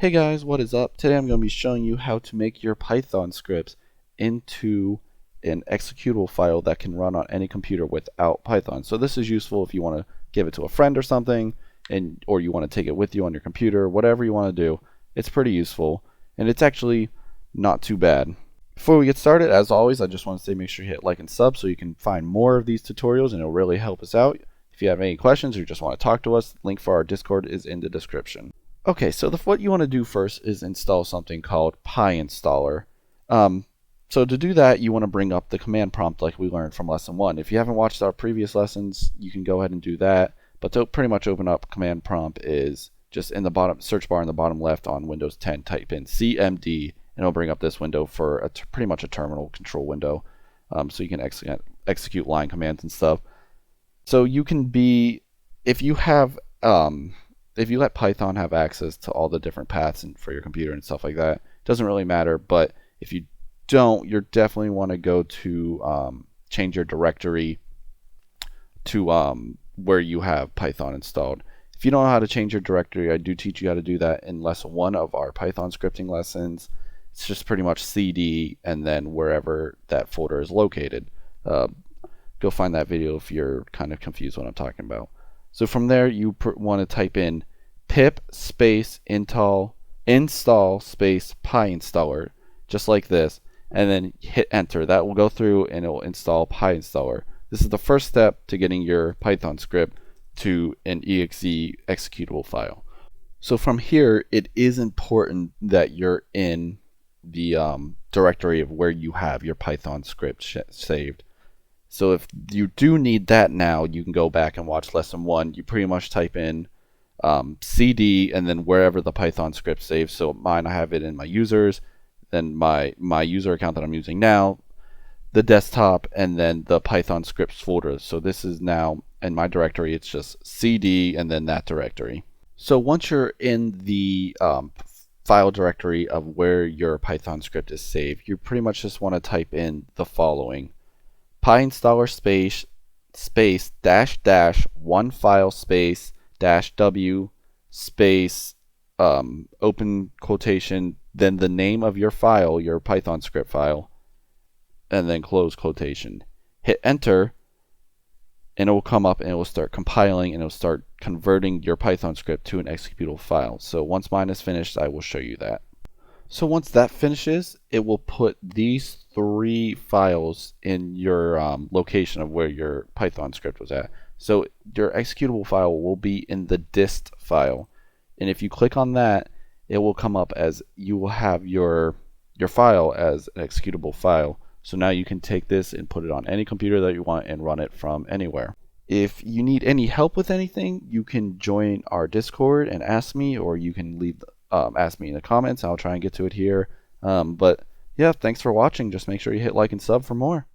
Hey guys, what is up? Today I'm going to be showing you how to make your Python scripts into an executable file that can run on any computer without Python. So this is useful if you want to give it to a friend or something, or you want to take it with you on your computer, whatever you want to do. It's pretty useful, and it's actually not too bad. Before we get started, as always, I just want to say make sure you hit like and sub so you can find more of these tutorials, and it'll really help us out. If you have any questions or you just want to talk to us, link for our Discord is in the description. Okay, so what you want to do first is install something called PyInstaller. So to do that, you want to bring up the command prompt like we learned from lesson 1. If you haven't watched our previous lessons, you can go ahead and do that. But to pretty much open up command prompt is just in the bottom search bar in the bottom left on Windows 10, type in CMD, and it'll bring up this window for pretty much a terminal control window, so you can execute line commands and stuff. So you can be, if you let Python have access to all the different paths for your computer and stuff like that, it doesn't really matter. But if you don't, you definitely want to go to change your directory to where you have Python installed. If you don't know how to change your directory, I do teach you how to do that in lesson 1 of our Python scripting lessons. It's just pretty much CD and then wherever that folder is located. Go find that video if you're kind of confused what I'm talking about. So from there, you want to type in pip space install space PyInstaller, just like this, and then hit enter. That will go through and it will install PyInstaller. This is the first step to getting your Python script to an exe executable file. So from here, it is important that you're in the directory of where you have your Python script saved. So if you do need that now, you can go back and watch lesson 1. You pretty much type in CD and then wherever the Python script saves. So mine, I have it in my users, then my user account that I'm using now, the desktop, and then the Python scripts folder. So this is now in my directory. It's just CD and then that directory. So once you're in the file directory of where your Python script is saved, you pretty much just want to type in the following: PyInstaller space dash dash one file space dash W space open quotation, then the name of your file, your Python script file, and then close quotation. Hit enter and it will come up and it will start compiling and it will start converting your Python script to an executable file. So once mine is finished, I will show you that. So once that finishes, it will put these 3 files in your location of where your Python script was at. So your executable file will be in the dist file. And if you click on that, it will come up as you will have your file as an executable file. So now you can take this and put it on any computer that you want and run it from anywhere. If you need any help with anything, you can join our Discord and ask me, or you can leave ask me in the comments. I'll try and get to it here. But yeah, thanks for watching. Just make sure you hit like and sub for more.